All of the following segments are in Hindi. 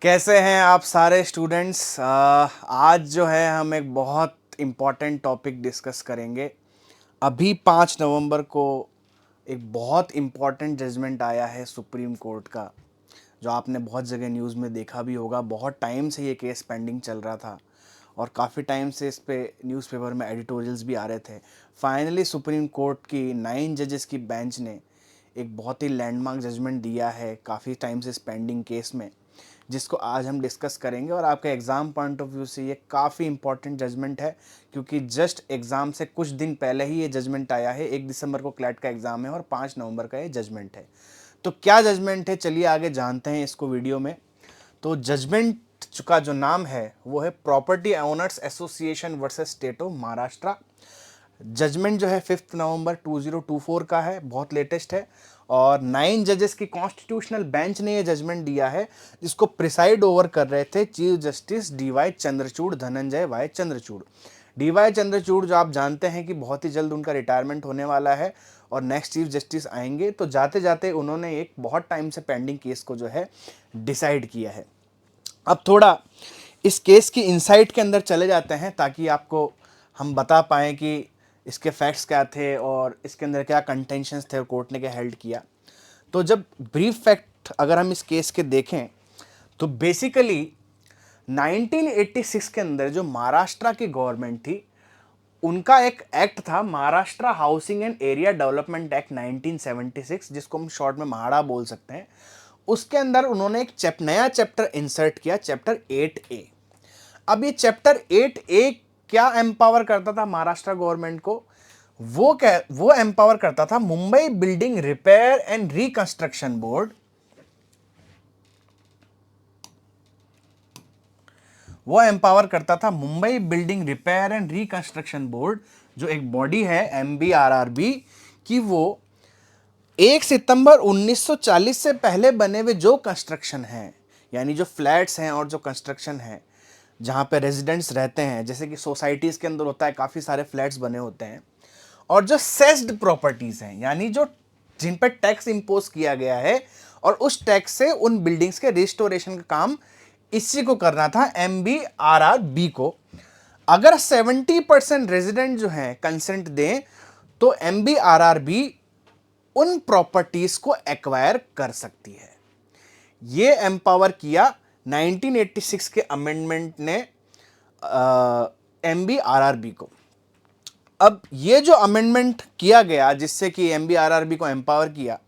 कैसे हैं आप सारे स्टूडेंट्स। आज जो है हम एक बहुत इम्पॉर्टेंट टॉपिक डिस्कस करेंगे। अभी 5 नवंबर को एक बहुत इम्पॉर्टेंट जजमेंट आया है सुप्रीम कोर्ट का, जो आपने बहुत जगह न्यूज़ में देखा भी होगा। बहुत टाइम से ये केस पेंडिंग चल रहा था और काफ़ी टाइम से इस पे न्यूज़पेपर में एडिटोरियल्स भी आ रहे थे। फाइनली सुप्रीम कोर्ट की 9 जजेस की बेंच ने एक बहुत ही लैंडमार्क जजमेंट दिया है काफ़ी टाइम से इस पेंडिंग केस में, जिसको आज हम डिस्कस करेंगे। और आपके एग्ज़ाम पॉइंट ऑफ व्यू से ये काफ़ी इंपॉर्टेंट जजमेंट है, क्योंकि जस्ट एग्ज़ाम से कुछ दिन पहले ही ये जजमेंट आया है। 1 दिसंबर को क्लैट का एग्ज़ाम है और 5 नवंबर का ये जजमेंट है। तो क्या जजमेंट है, चलिए आगे जानते हैं इसको वीडियो में। तो जजमेंट का जो नाम है वो है property owners association versus state of Maharashtra. Judgment जो है 5 नवंबर 2024 का है, बहुत लेटेस्ट है। और 9 जजेस की कॉन्स्टिट्यूशनल बेंच ने ये जजमेंट दिया है, जिसको प्रिसाइड ओवर कर रहे थे chief justice DY Chandrachud, Dhananjaya Y Chandrachud. DY Chandrachud जो आप जानते हैं कि बहुत ही जल्द उनका रिटायरमेंट होने वाला है और नेक्स्ट चीफ जस्टिस आएंगे। तो जाते जाते उन्होंने एक बहुत टाइम से पेंडिंग केस को जो है डिसाइड किया है। अब थोड़ा इस केस की इंसाइट के अंदर चले जाते हैं, ताकि आपको हम बता पाएँ कि इसके फैक्ट्स क्या थे और इसके अंदर क्या कंटेंशंस थे और कोर्ट ने क्या हेल्ड किया। तो जब ब्रीफ फैक्ट अगर हम इस केस के देखें तो बेसिकली 1986 के अंदर जो महाराष्ट्र की गवर्नमेंट थी, उनका एक एक्ट था, Maharashtra housing and area development act 1976, जिसको हम शॉर्ट में महाड़ा बोल सकते हैं। उसके अंदर उन्होंने एक नया चैप्टर इंसर्ट किया, चैप्टर 8A। अब ये चैप्टर 8A क्या एम्पावर करता था महाराष्ट्र गवर्नमेंट को? वो एम्पावर करता था Mumbai building repair and reconstruction board. वो एम्पावर करता था Mumbai building repair and reconstruction board, जो एक बॉडी है MBRRB कि वो 1 सितंबर 1940 से पहले बने हुए जो कंस्ट्रक्शन हैं, यानी जो फ्लैट्स हैं और जो कंस्ट्रक्शन है जहाँ पे रेजिडेंट्स रहते हैं, जैसे कि सोसाइटीज़ के अंदर होता है, काफ़ी सारे फ्लैट्स बने होते हैं। और जो सेस्ड प्रॉपर्टीज़ हैं, यानी जो जिन पर टैक्स इम्पोज किया गया है, और उस टैक्स से उन बिल्डिंग्स के रिस्टोरेशन का काम इसी को करना था, MBRRB को। अगर 70% रेजिडेंट जो हैं कंसेंट दें तो MBRRB उन प्रॉपर्टीज को एक्वायर कर सकती है। ये एम्पावर किया 1986 के अमेंडमेंट ने MBRRB को। अब ये जो अमेंडमेंट किया गया जिससे कि MBRRB को एम्पावर किया,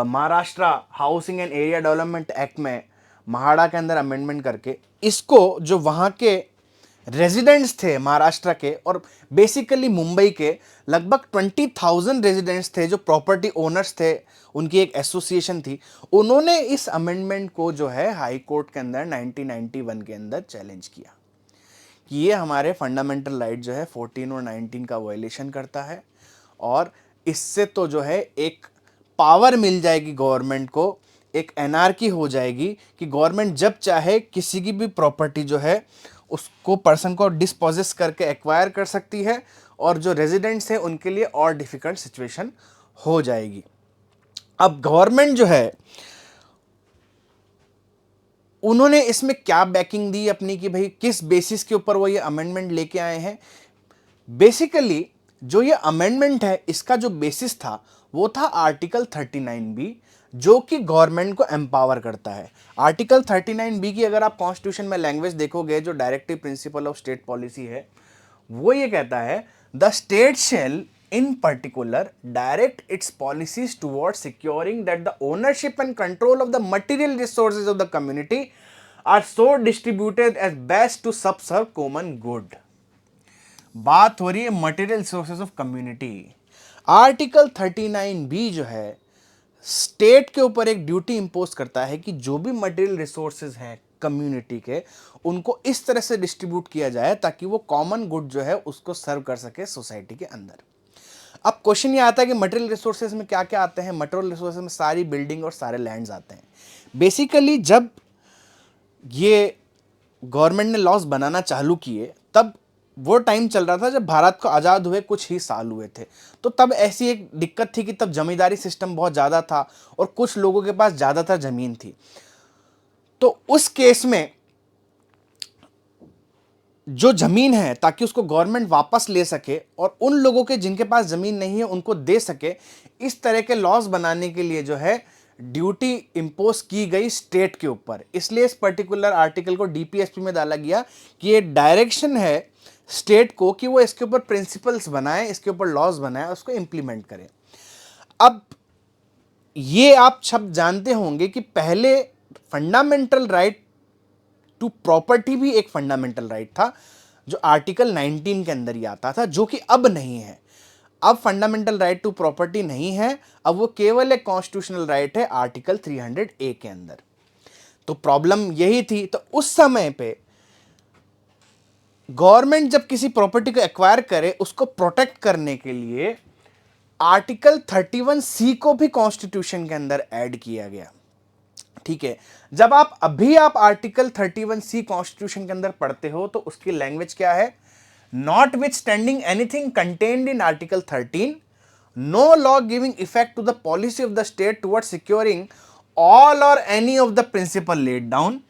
Maharashtra housing and area development act में महाड़ा के अंदर अमेंडमेंट करके, इसको जो वहाँ के रेजिडेंट्स थे महाराष्ट्र के और बेसिकली मुंबई के लगभग 20,000 रेजिडेंट्स थे जो प्रॉपर्टी ओनर्स थे, उनकी एक एसोसिएशन थी, उन्होंने इस अमेंडमेंट को जो है हाई कोर्ट के अंदर 1991 के अंदर चैलेंज किया कि ये हमारे फंडामेंटल राइट जो है 14 और 19 का वायलेशन करता है। और इससे तो जो है एक पावर मिल जाएगी गवर्नमेंट को, एक एनार्की हो जाएगी कि गवर्नमेंट जब चाहे किसी की भी प्रॉपर्टी जो है उसको पर्सन को डिस्पोजेस करके एक्वायर कर सकती है, और जो रेजिडेंट्स हैं उनके लिए और डिफिकल्ट सिचुएशन हो जाएगी। अब गवर्नमेंट जो है उन्होंने इसमें क्या बैकिंग दी अपनी कि भाई किस बेसिस के ऊपर वो ये अमेंडमेंट लेके आए हैं। बेसिकली जो ये अमेंडमेंट है इसका जो बेसिस था वो था आर्टिकल 39B, जो कि गवर्नमेंट को एम्पावर करता है। आर्टिकल 39B की अगर आप कॉन्स्टिट्यूशन में लैंग्वेज देखोगे, जो directive principle of state policy है, वो ये कहता है the state shell in particular direct its policies towards securing that the ownership and control of the material resources of the community are so distributed as best to subserve common good। बात हो रही है material resources of community. Article 39B जो है स्टेट के ऊपर एक ड्यूटी इंपोज करता है कि जो भी मटेरियल रिसोर्सेज हैं कम्युनिटी के, उनको इस तरह से डिस्ट्रीब्यूट किया जाए ताकि वो कॉमन गुड जो है उसको सर्व कर सके सोसाइटी के अंदर। अब क्वेश्चन ये आता है कि मटेरियल रिसोर्सेज में क्या क्या आते हैं। मटेरियल रिसोर्सेज में सारी बिल्डिंग और सारे लैंड्स आते हैं। बेसिकली जब ये गवर्नमेंट ने लॉस बनाना चालू किए, तब वो टाइम चल रहा था जब भारत को आज़ाद हुए कुछ ही साल हुए थे। तो तब ऐसी एक दिक्कत थी कि तब जमींदारी सिस्टम बहुत ज़्यादा था और कुछ लोगों के पास ज़्यादातर ज़मीन थी। तो उस केस में जो जमीन है, ताकि उसको गवर्नमेंट वापस ले सके और उन लोगों के जिनके पास जमीन नहीं है उनको दे सके, इस तरह के लॉस बनाने के लिए जो है ड्यूटी इंपोज की गई स्टेट के ऊपर। इसलिए इस पर्टिकुलर आर्टिकल को डीपीएसपी में डाला गया कि ये डायरेक्शन है स्टेट को कि वो इसके ऊपर प्रिंसिपल्स बनाए, इसके ऊपर लॉज बनाए, उसको इंप्लीमेंट करें। अब ये आप सब जानते होंगे कि पहले फंडामेंटल राइट टू प्रॉपर्टी भी एक फंडामेंटल राइट था जो आर्टिकल 19 के अंदर ही आता था, जो कि अब नहीं है। अब फंडामेंटल राइट टू प्रॉपर्टी नहीं है, अब वो केवल एक कॉन्स्टिट्यूशनल राइट है आर्टिकल 300A के अंदर। तो प्रॉब्लम यही थी। तो उस समय पे गवर्नमेंट जब किसी प्रॉपर्टी को एक्वायर करे, उसको प्रोटेक्ट करने के लिए आर्टिकल 31C को भी कॉन्स्टिट्यूशन के अंदर ऐड किया गया। ठीक है, जब आप आर्टिकल 31C कॉन्स्टिट्यूशन के अंदर पढ़ते हो तो उसकी लैंग्वेज क्या है? Notwithstanding anything contained in article 13, no law giving effect to the policy of the state toward securing all or any of the principle laid down,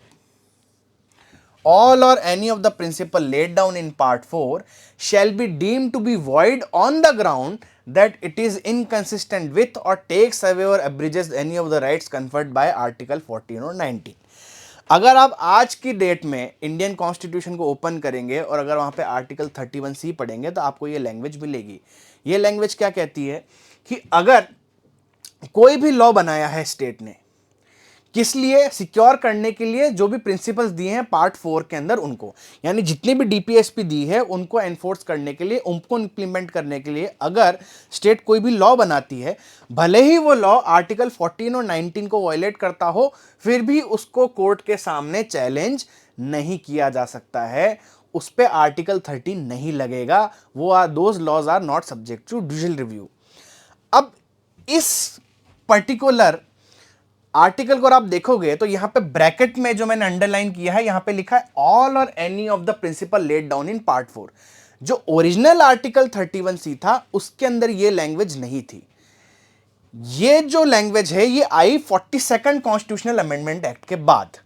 all or any of the principle laid down in part 4 shall be deemed to be void on the ground that it is inconsistent with or takes away or abridges any of the rights conferred by article 14 or 19। अगर आप आज की डेट में इंडियन कॉन्स्टिट्यूशन को ओपन करेंगे और अगर वहां पे आर्टिकल 31C पढ़ेंगे तो आपको ये लैंग्वेज मिलेगी। ये लैंग्वेज क्या कहती है कि अगर कोई भी लॉ बनाया है स्टेट ने, किस लिए? सिक्योर करने के लिए जो भी प्रिंसिपल्स दिए हैं पार्ट 4 के अंदर, उनको, यानी जितनी भी डीपीएसपी दी है उनको एनफोर्स करने के लिए, उनको इंप्लीमेंट करने के लिए अगर स्टेट कोई भी लॉ बनाती है, भले ही वो लॉ आर्टिकल 14 और 19 को वायलेट करता हो, फिर भी उसको कोर्ट के सामने चैलेंज नहीं किया जा सकता है, उस पर आर्टिकल 13 नहीं लगेगा। वो those laws are not subject to judicial review. अब इस पर्टिकुलर आर्टिकल को आप देखोगे तो यहां पे ब्रैकेट में जो मैंने अंडरलाइन किया है, यहां पे लिखा है all or any of the principle laid down in part 4। जो ओरिजिनल आर्टिकल 31C था उसके अंदर ये लैंग्वेज नहीं थी। ये जो लैंग्वेज है ये आई 42nd कॉन्स्टिट्यूशनल अमेंडमेंट एक्ट के बाद।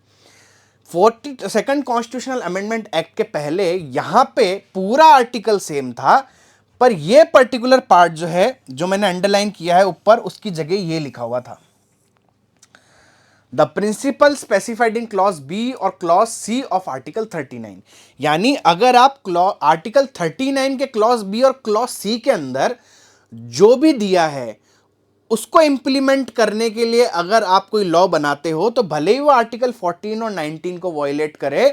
42nd कॉन्स्टिट्यूशनल अमेंडमेंट एक्ट के पहले यहां पे पूरा आर्टिकल सेम था, पर यह पर्टिकुलर पार्ट जो है, जो मैंने अंडरलाइन किया है ऊपर, उसकी जगह ये लिखा हुआ था the principle specified in clause B और क्लॉज सी ऑफ आर्टिकल 39। यानी अगर आप आर्टिकल 39 के क्लॉज बी और क्लॉज सी के अंदर जो भी दिया है उसको इंप्लीमेंट करने के लिए अगर आप कोई लॉ बनाते हो, तो भले ही वो आर्टिकल 14 और 19 को वायलेट करे,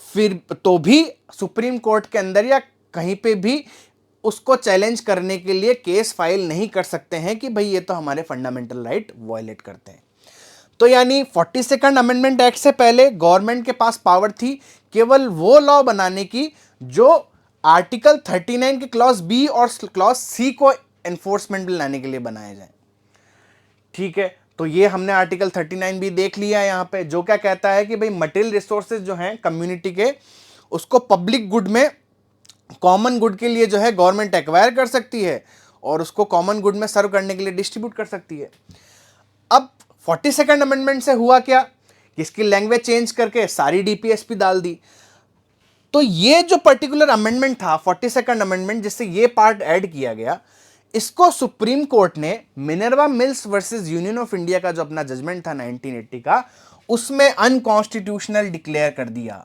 फिर तो भी सुप्रीम कोर्ट के अंदर या कहीं पे भी उसको चैलेंज करने के लिए केस फाइल नहीं कर सकते हैं कि भाई ये तो हमारे फंडामेंटल राइट वायलेट करते हैं। तो यानी 42nd अमेंडमेंट एक्ट से पहले गवर्नमेंट के पास पावर थी केवल वो लॉ बनाने की जो आर्टिकल 39 के क्लॉज बी और क्लॉज सी को एनफोर्समेंट में लाने के लिए बनाए जाए। ठीक है, तो ये हमने आर्टिकल 39 भी देख लिया यहां पे, जो क्या कहता है कि भाई मटेरियल रिसोर्सेज जो हैं कम्युनिटी के, उसको पब्लिक गुड में, कॉमन गुड के लिए जो है गवर्नमेंट एक्वायर कर सकती है और उसको कॉमन गुड में सर्व करने के लिए डिस्ट्रीब्यूट कर सकती है। अब 42nd अमेंडमेंट से हुआ क्या कि इसकी लैंग्वेज चेंज करके सारी डीपीएसपी डाल दी। तो ये जो पर्टिकुलर अमेंडमेंट था 42nd अमेंडमेंट, जिससे ये पार्ट ऐड किया गया, इसको सुप्रीम कोर्ट ने Minerva mills versus Union of India का जो अपना जजमेंट था 1980 का, उसमें अनकॉन्स्टिट्यूशनल डिक्लेयर कर दिया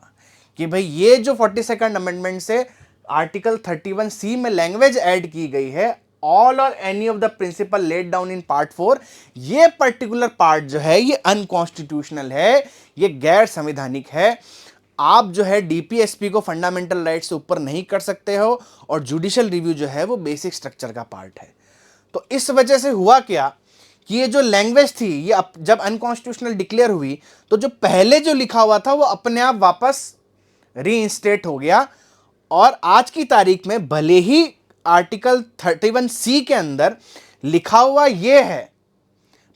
कि भाई ये जो 42nd अमेंडमेंट से आर्टिकल 31C में लैंग्वेज ऐड की गई है, all or any of the principle laid down in part 4, ये पर्टिकुलर पार्ट जो है ये अनकॉन्स्टिट्यूशनल है, ये गैर संवैधानिक है। आप जो है डीपीएसपी को फंडामेंटल राइट से ऊपर नहीं कर सकते हो और जुडिशियल रिव्यू जो है वो बेसिक स्ट्रक्चर का पार्ट है। तो इस वजह से हुआ क्या कि ये जो लैंग्वेज थी ये जब अनकॉन्स्टिट्यूशनल डिक्लेयर हुई, तो जो पहले जो लिखा हुआ था वो अपने आप वापस रीइंस्टेट हो गया। और आज की तारीख में भले ही आर्टिकल 31C के अंदर लिखा हुआ ये है,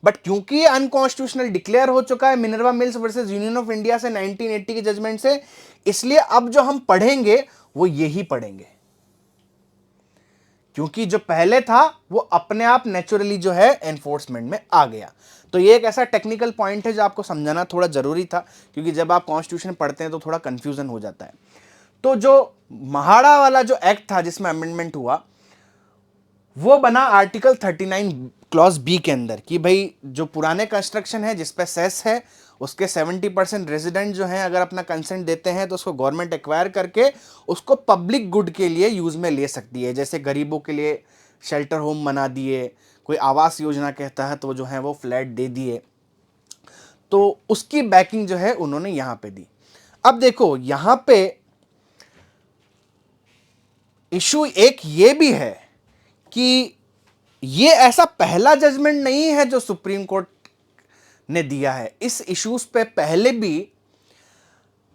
बट क्योंकि ये अनकॉन्स्टिट्यूशनल डिक्लेयर हो चुका है Minerva mills versus Union of India से 1980 के जजमेंट से, इसलिए अब जो हम पढ़ेंगे वो यही पढ़ेंगे, क्योंकि जो पहले था वो अपने आप नेचुरली जो है एनफोर्समेंट में आ गया। तो ये एक ऐसा टेक्निकल पॉइंट है जो आपको समझाना थोड़ा जरूरी था, क्योंकि जब आप कॉन्स्टिट्यूशन पढ़ते हैं तो थोड़ा कंफ्यूजन हो जाता है। तो जो महाड़ा वाला जो एक्ट था जिसमें अमेंडमेंट हुआ, वो बना आर्टिकल 39 क्लॉज बी के अंदर कि भाई जो पुराने कंस्ट्रक्शन है जिस पे सेस है, उसके 70% रेजिडेंट जो हैं अगर अपना कंसेंट देते हैं तो उसको गवर्नमेंट एक्वायर करके उसको पब्लिक गुड के लिए यूज में ले सकती है। जैसे गरीबों के लिए शेल्टर होम बना दिए, कोई आवास योजना के तहत वो जो है वो फ्लैट दे दिए, तो उसकी बैकिंग जो है उन्होंने यहां पे दी। अब देखो यहां पे इशू एक ये भी है कि ये ऐसा पहला जजमेंट नहीं है जो सुप्रीम कोर्ट ने दिया है। इस इश्यूज पे पहले भी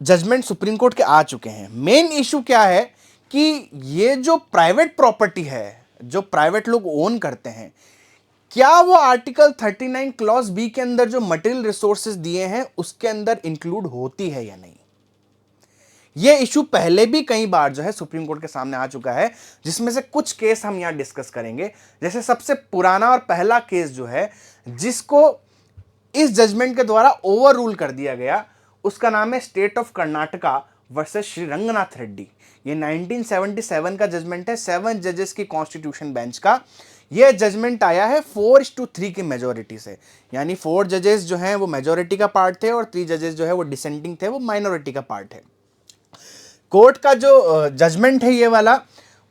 जजमेंट सुप्रीम कोर्ट के आ चुके हैं। मेन इशू क्या है कि ये जो प्राइवेट प्रॉपर्टी है, जो प्राइवेट लोग ओन करते हैं, क्या वो आर्टिकल 39 क्लॉज बी के अंदर जो मटेरियल रिसोर्सेज दिए हैं उसके अंदर इंक्लूड होती है या नहीं। ये इशू पहले भी कई बार जो है सुप्रीम कोर्ट के सामने आ चुका है, जिसमें से कुछ केस हम यहां डिस्कस करेंगे। जैसे सबसे पुराना और पहला केस जो है जिसको इस जजमेंट के द्वारा ओवर रूल कर दिया गया, उसका नाम है state of Karnataka versus Shri Ranganath Reddy. ये 1977 का जजमेंट है, 7 जजेस की कॉन्स्टिट्यूशन बेंच का। यह जजमेंट आया है 4:3 की मेजोरिटी से, यानी 4 जजेस जो हैं वो मेजोरिटी का पार्ट थे और 3 जजेस जो है वो डिसेंटिंग थे, वो माइनॉरिटी का पार्ट है। कोर्ट का जो जजमेंट है ये वाला,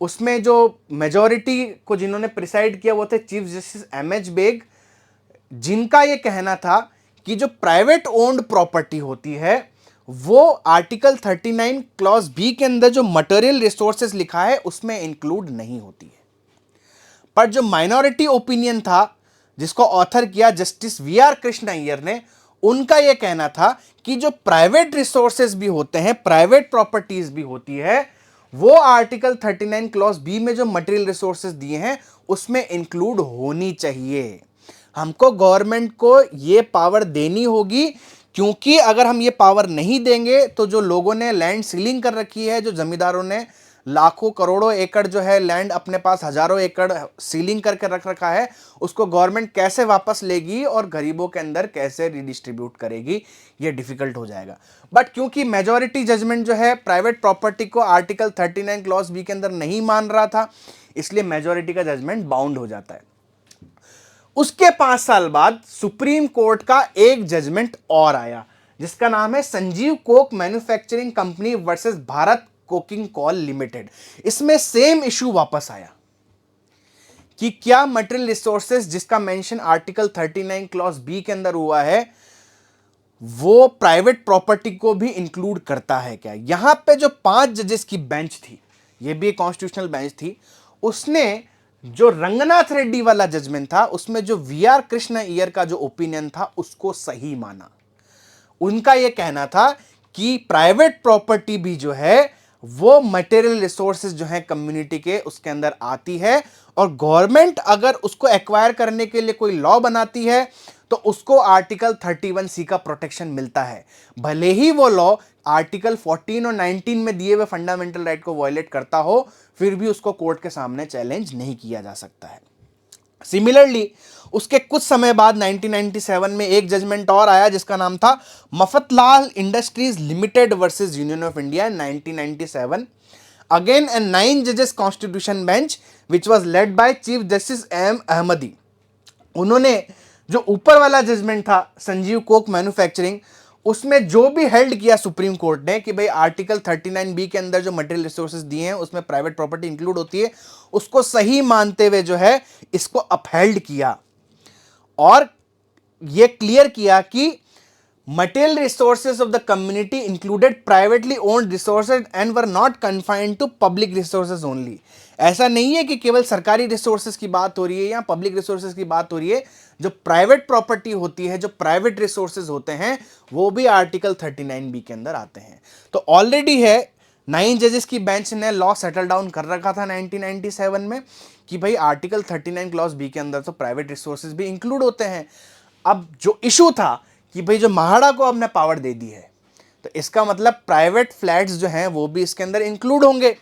उसमें जो मेजॉरिटी को जिन्होंने प्रिसाइड किया वो थे चीफ जस्टिस एम.एच. बेग, जिनका ये कहना था कि जो प्राइवेट ओन्ड प्रॉपर्टी होती है वो आर्टिकल 39 क्लॉज बी के अंदर जो मटेरियल रिसोर्सेज लिखा है उसमें इंक्लूड नहीं होती है। पर जो माइनॉरिटी ओपिनियन था जिसको ऑथर किया जस्टिस वी.आर. कृष्ण अय्यर ने, उनका यह कहना था कि जो प्राइवेट रिसोर्सेज भी होते हैं, प्राइवेट प्रॉपर्टीज भी होती है, वो आर्टिकल 39 क्लॉज बी में जो मटेरियल रिसोर्सेज दिए हैं उसमें इंक्लूड होनी चाहिए। हमको गवर्नमेंट को ये पावर देनी होगी, क्योंकि अगर हम ये पावर नहीं देंगे तो जो लोगों ने लैंड सीलिंग कर रखी है, जो जमींदारों ने लाखों करोड़ों एकड़ जो है लैंड अपने पास, हजारों एकड़ सीलिंग करके रख रखा है, उसको गवर्नमेंट कैसे वापस लेगी और गरीबों के अंदर कैसे रिडिस्ट्रीब्यूट करेगी, ये डिफिकल्ट हो जाएगा। बट क्योंकि मेजॉरिटी जजमेंट जो है प्राइवेट प्रॉपर्टी को आर्टिकल 39 क्लॉज बी के अंदर नहीं मान रहा था, इसलिए मेजॉरिटी का जजमेंट बाउंड हो जाता है। उसके 5 साल बाद सुप्रीम कोर्ट का एक जजमेंट और आया जिसका नाम है Sanjeev Coke manufacturing company versus Bharat coking call limited. इसमें सेम इशू वापस आया कि क्या मटेरियल रिसोर्सेज जिसका मेंशन आर्टिकल 39 क्लॉज बी के अंदर हुआ है वो प्राइवेट प्रॉपर्टी को भी इंक्लूड करता है क्या। यहां पे जो 5 जजेस की बेंच थी, ये भी एक कॉन्स्टिट्यूशनल बेंच थी, उसने जो रंगनाथ रेड्डी वाला जजमेंट था उसमें जो वी.आर. कृष्ण अय्यर का जो ओपिनियन था उसको सही माना। उनका यह कहना था कि प्राइवेट प्रॉपर्टी भी जो है वो मटेरियल रिसोर्सेज जो है कम्युनिटी के उसके अंदर आती है, और गवर्नमेंट अगर उसको एक्वायर करने के लिए कोई लॉ बनाती है तो उसको आर्टिकल 31C का प्रोटेक्शन मिलता है, भले ही वो लॉ आर्टिकल 14 और 19 में दिए हुए फंडामेंटल राइट को वायलेट करता हो, फिर भी उसको कोर्ट के सामने चैलेंज नहीं किया जा सकता है। सिमिलरली उसके कुछ समय बाद 1997 में एक जजमेंट और आया जिसका नाम था Mafatlal industries limited versus Union of India 1997। Again A 9 जजेस constitution bench which was led by chief justice M Ahmadi. उन्होंने जो ऊपर वाला जजमेंट था संजीव कोक मैन्युफैक्चरिंग, उसमें जो भी हेल्ड किया सुप्रीम कोर्ट ने कि भाई आर्टिकल 39 बी के अंदर जो मटेरियल रिसोर्सेज दिए हैं उसमें प्राइवेट प्रॉपर्टी इंक्लूड होती है, उसको सही मानते हुए जो है इसको अपहेल्ड किया और यह क्लियर किया कि material resources of the community included privately owned resources and were not confined to public resources only। ऐसा नहीं है कि केवल सरकारी रिसोर्सेज की बात हो रही है या पब्लिक रिसोर्सेज की बात हो रही है, जो प्राइवेट प्रॉपर्टी होती है, जो प्राइवेट रिसोर्सेज होते हैं, वो भी आर्टिकल 39 बी के अंदर आते हैं। तो ऑलरेडी है 9 जजेस की बेंच ने लॉ सेटल डाउन कर रखा था 1997 में कि भाई आर्टिकल 39 क्लॉज बी के अंदर तो प्राइवेट रिसोर्सेज भी इंक्लूड होते हैं। अब जो इशू था कि भाई जो महाड़ा को हमने पावर दे दी है तो इसका मतलब प्राइवेट फ्लैट्स जो हैं वो भी इसके अंदर इंक्लूड होंगे,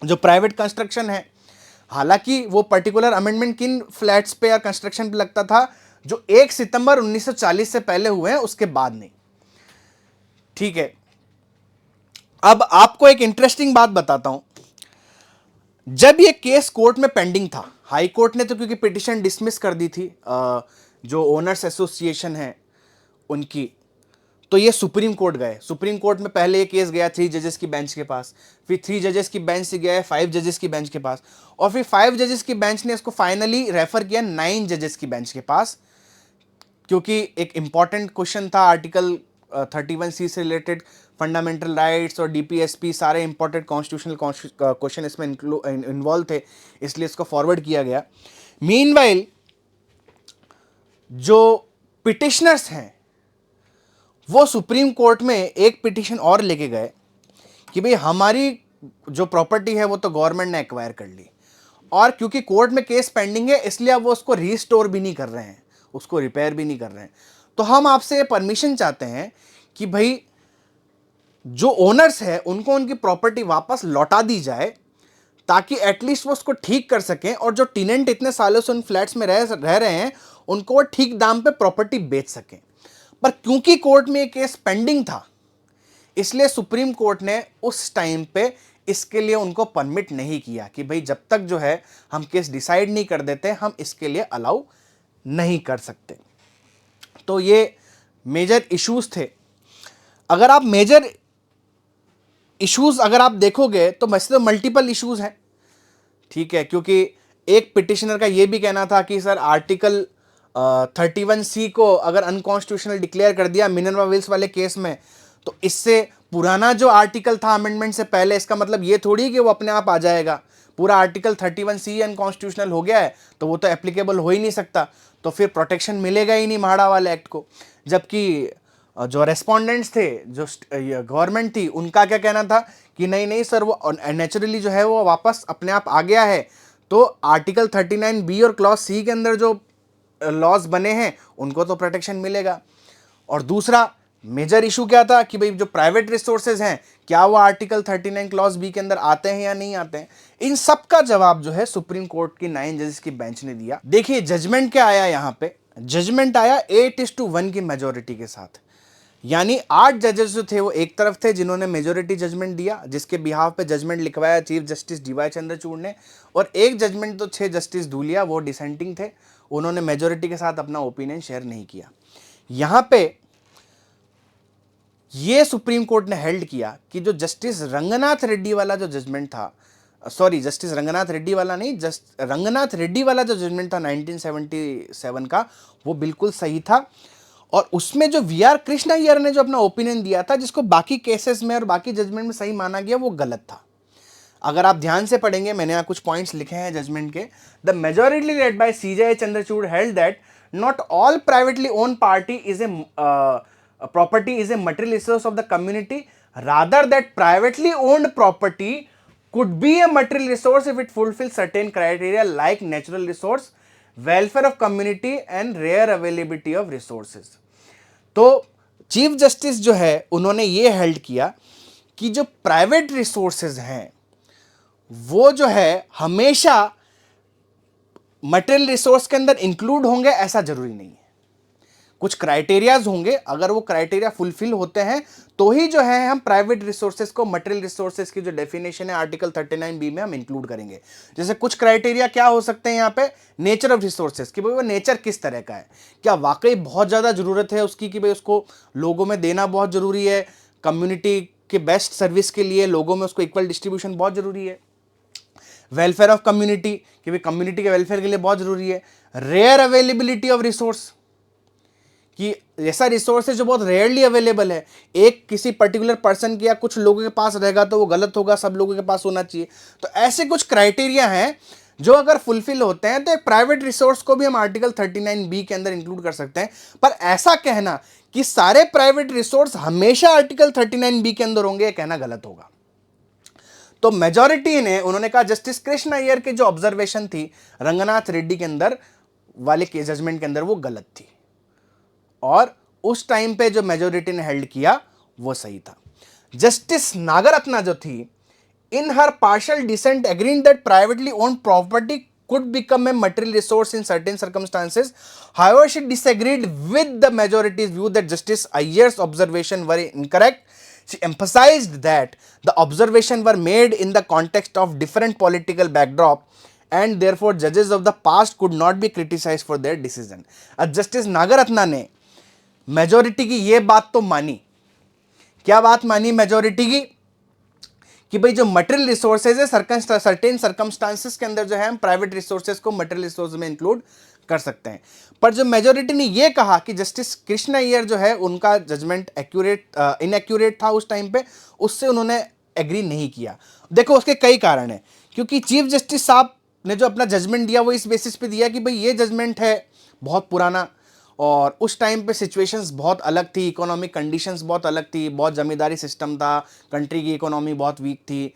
जो प्राइवेट कंस्ट्रक्शन है। हालांकि वो पर्टिकुलर अमेंडमेंट किन फ्लैट्स पे या कंस्ट्रक्शन पे लगता था, जो 1 सितंबर 1940 से पहले हुए हैं, उसके बाद नहीं। ठीक है, अब आपको एक इंटरेस्टिंग बात बताता हूं। जब ये केस कोर्ट में पेंडिंग था, हाई कोर्ट ने तो क्योंकि पिटिशन डिसमिस कर दी थी जो ओनर्स एसोसिएशन है उनकी, तो ये सुप्रीम कोर्ट गए। सुप्रीम कोर्ट में पहले ये केस गया 3 जजेस की बेंच के पास, फिर 3 जजेस की बेंच से गया है 5 जजेस की बेंच के पास, और फिर 5 जजेस की बेंच ने इसको फाइनली रेफर किया 9 जजेस की बेंच के पास, क्योंकि एक इंपॉर्टेंट क्वेश्चन था आर्टिकल 31C से रिलेटेड, फंडामेंटल राइट्स और डीपीएसपी, सारे इंपॉर्टेंट कॉन्स्टिट्यूशनल क्वेश्चन इसमें इन्वॉल्व थे, इसलिए इसको फॉरवर्ड किया गया। मीनवाइल जो पिटिशनर्स हैं वो सुप्रीम कोर्ट में एक पिटिशन और लेके गए कि भाई हमारी जो प्रॉपर्टी है वो तो गवर्नमेंट ने एक्वायर कर ली, और क्योंकि कोर्ट में केस पेंडिंग है इसलिए अब वो उसको रीस्टोर भी नहीं कर रहे हैं, उसको रिपेयर भी नहीं कर रहे हैं, तो हम आपसे परमिशन चाहते हैं कि भाई जो ओनर्स है उनको उनकी प्रॉपर्टी वापस लौटा दी जाए, ताकि एटलीस्ट वो उसको ठीक कर सकें, और जो टेनेंट इतने सालों से उन फ्लैट्स में रह रहे हैं उनको वो ठीक दाम पे प्रॉपर्टी बेच सकें। पर क्योंकि कोर्ट में ये केस पेंडिंग था, इसलिए सुप्रीम कोर्ट ने उस टाइम पे इसके लिए उनको परमिट नहीं किया कि भाई जब तक जो है हम केस डिसाइड नहीं कर देते हम इसके लिए अलाउ नहीं कर सकते। तो ये मेजर इश्यूज थे। अगर आप मेजर इश्यूज अगर आप देखोगे तो वैसे तो मल्टीपल इश्यूज हैं, ठीक है, क्योंकि एक पिटिशनर का यह भी कहना था कि सर आर्टिकल 31C को अगर अनकॉन्स्टिट्यूशनल डिक्लेयर कर दिया मिनरवा विल्स वाले केस में, तो इससे पुराना जो आर्टिकल था अमेंडमेंट से पहले, इसका मतलब ये थोड़ी कि वो अपने आप आ जाएगा। पूरा आर्टिकल 31C अनकॉन्स्टिट्यूशनल हो गया है तो वो तो एप्लीकेबल हो ही नहीं सकता, तो फिर प्रोटेक्शन मिलेगा ही नहीं म्हाड़ा वाले एक्ट को। जबकि जो रेस्पोंडेंट्स थे, जो गवर्नमेंट थी, उनका क्या कहना था कि नहीं नहीं सर वो नेचुरली जो है वो वापस अपने आप आ गया है, तो आर्टिकल 39B और क्लॉज C के अंदर जो लॉज बने हैं उनको तो प्रोटेक्शन मिलेगा। और दूसरा मेजर इशू क्या था कि भाई जो प्राइवेट रिसोर्सेज हैं क्या वो आर्टिकल 39 क्लॉज B के अंदर आते हैं या नहीं आते हैं। इन सब का जवाब जो है सुप्रीम कोर्ट की 9 जजेस की बेंच ने दिया। देखिए जजमेंट क्या आया यहां पे, जजमेंट आया 8:1 की मेजोरिटी के साथ, यानी 8 जजेस जो थे वो एक तरफ थे जिन्होंने मेजोरिटी जजमेंट दिया, जिसके बिहाफ पे जजमेंट लिखवाया चीफ जस्टिस डीवाई चंद्रचूड़ ने, और एक जजमेंट तो 6 जस्टिस धूलिया वो डिसेंटिंग थे, उन्होंने मेजोरिटी के साथ अपना ओपिनियन शेयर नहीं किया। यहां पे ये सुप्रीम कोर्ट ने हेल्ड किया कि जो जस्टिस रंगनाथ रेड्डी वाला जो जजमेंट था, सॉरी जस्टिस रंगनाथ रेड्डी वाला नहीं, रंगनाथ रेड्डी वाला जो जजमेंट था 1977 का, वो बिल्कुल सही था। और उसमें जो वीआर कृष्ण अय्यर ने जो अपना ओपिनियन दिया था, जिसको बाकी केसेस में और बाकी जजमेंट में सही माना गया, वो गलत था। अगर आप ध्यान से पढ़ेंगे, मैंने यहाँ कुछ पॉइंट्स लिखे हैं जजमेंट के। The majority led by CJ Chandrachud held that not all privately own party is a property is a material resource of the community, rather that privately owned property could be a material resource if it fulfills certain criteria like natural resource, welfare of community and rare availability of resources। तो चीफ जस्टिस जो है उन्होंने ये हेल्ड किया कि जो प्राइवेट रिसोर्सेज हैं वो जो है हमेशा मटेरियल रिसोर्स के अंदर इंक्लूड होंगे ऐसा जरूरी नहीं है। कुछ क्राइटेरियाज होंगे, अगर वो क्राइटेरिया फुलफिल होते हैं तो ही जो है हम प्राइवेट रिसोर्सेज को मटेरियल रिसोर्सेज की जो डेफिनेशन है आर्टिकल 39B में हम इंक्लूड करेंगे। जैसे कुछ क्राइटेरिया क्या हो सकते हैं यहाँ पे, नेचर ऑफ रिसोर्सेज, कि भाई वो नेचर किस तरह का है, क्या वाकई बहुत ज़्यादा ज़रूरत है उसकी कि भाई उसको लोगों में देना बहुत ज़रूरी है, कम्युनिटी के बेस्ट सर्विस के लिए लोगों में उसको इक्वल डिस्ट्रीब्यूशन बहुत ज़रूरी है। वेलफेयर ऑफ कम्युनिटी, कि भाई कम्युनिटी के वेलफेयर के लिए बहुत ज़रूरी है। रेयर अवेलेबिलिटी ऑफ रिसोर्स, कि ऐसा रिसोर्स है जो बहुत रेयरली अवेलेबल है, एक किसी पर्टिकुलर पर्सन के या कुछ लोगों के पास रहेगा तो वो गलत होगा, सब लोगों के पास होना चाहिए। तो ऐसे कुछ क्राइटेरिया हैं जो अगर फुलफिल होते हैं तो एक प्राइवेट रिसोर्स को भी हम आर्टिकल 39B के अंदर इंक्लूड कर सकते हैं। पर ऐसा कहना कि सारे प्राइवेट रिसोर्स हमेशा आर्टिकल 39B के अंदर होंगे, कहना गलत होगा। तो मेजॉरिटी ने उन्होंने कहा, जस्टिस कृष्ण अय्यर की जो ऑब्जर्वेशन थी रंगनाथ रेड्डी के अंदर वाले के जजमेंट के अंदर वो गलत थी, और उस टाइम पे जो मेजोरिटी ने हेल्ड किया वो सही था। जस्टिस नागरत्ना जो थी in her partial dissent agreeing that privately owned property could become a material resource in certain circumstances. However, she disagreed with the majority's view that Justice Iyer's observations were incorrect. She emphasized that the observations were made in the context of different political backdrop and therefore judges of the past could not be criticized for their decision. Justice Nagarathna ने मेजोरिटी की ये बात तो मानी। क्या बात मानी मेजोरिटी की? कि भाई जो मटेरियल रिसोर्सेज है सर्टेन सर्कमस्टांसेस के अंदर जो है हम प्राइवेट रिसोर्सेज को मटेरियल रिसोर्स में इंक्लूड कर सकते हैं। पर जो मेजोरिटी ने ये कहा कि जस्टिस कृष्ण अय्यर जो है उनका जजमेंट इनएक्यूरेट था उस टाइम पे, उससे उन्होंने एग्री नहीं किया। देखो उसके कई कारण हैं, क्योंकि चीफ जस्टिस साहब ने जो अपना जजमेंट दिया वो इस बेसिस पे दिया कि भाई ये जजमेंट है बहुत पुराना और उस टाइम पे सिचुएशंस बहुत अलग थी, इकोनॉमिक कंडीशंस बहुत अलग थी, बहुत जमींदारी सिस्टम था, कंट्री की इकोनॉमी बहुत वीक थी,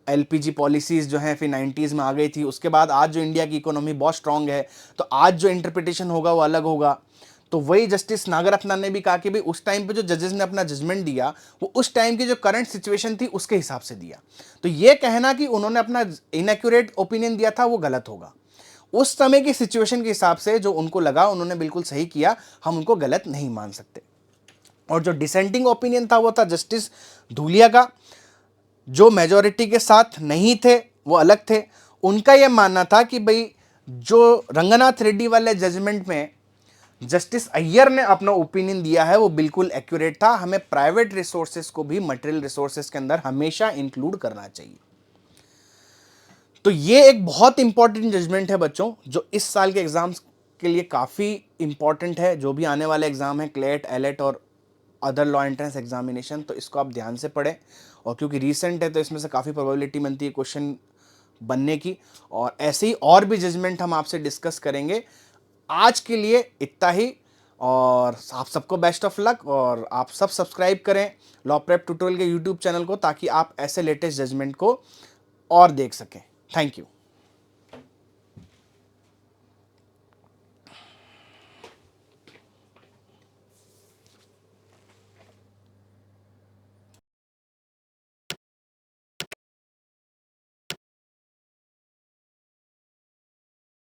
एलपीजी पॉलिसीज़ जो हैं फिर 90s में आ गई थी। उसके बाद आज जो इंडिया की इकोनॉमी बहुत स्ट्रांग है, तो आज जो इंटरप्रिटेशन होगा वो अलग होगा। तो वही जस्टिस नागरत्ना ने भी कहा कि भाई उस टाइम पे जो जजेस ने अपना जजमेंट दिया वो उस टाइम की जो करंट सिचुएशन थी उसके हिसाब से दिया। तो ये कहना कि उन्होंने अपना इनएक्यूरेट ओपिनियन दिया था वो गलत होगा। उस समय की सिचुएशन के हिसाब से जो उनको लगा उन्होंने बिल्कुल सही किया, हम उनको गलत नहीं मान सकते। और जो डिसेंटिंग ओपिनियन था वो था जस्टिस धूलिया का, जो मेजॉरिटी के साथ नहीं थे, वो अलग थे। उनका यह मानना था कि भाई जो रंगनाथ रेड्डी वाले जजमेंट में जस्टिस अय्यर ने अपना ओपिनियन दिया है वो बिल्कुल एक्यूरेट था, हमें प्राइवेट रिसोर्सेज को भी मटेरियल रिसोर्सेज के अंदर हमेशा इंक्लूड करना चाहिए। तो ये एक बहुत इंपॉर्टेंट जजमेंट है बच्चों, जो इस साल के एग्जाम्स के लिए काफ़ी इंपॉर्टेंट है। जो भी आने वाले एग्जाम है क्लेट, एलेट और अदर लॉ एंट्रेंस एग्जामिनेशन, तो इसको आप ध्यान से पढ़ें। और क्योंकि रीसेंट है तो इसमें से काफ़ी प्रोबेबिलिटी बनती है क्वेश्चन बनने की, और ऐसे ही और भी जजमेंट हम आपसे डिस्कस करेंगे। आज के लिए इतना ही, और आप सबको बेस्ट ऑफ लक। और आप सब सब्सक्राइब करें लॉ प्रेप ट्यूटोरियल के यूट्यूब चैनल को, ताकि आप ऐसे लेटेस्ट जजमेंट को और देख सकें। Thank you.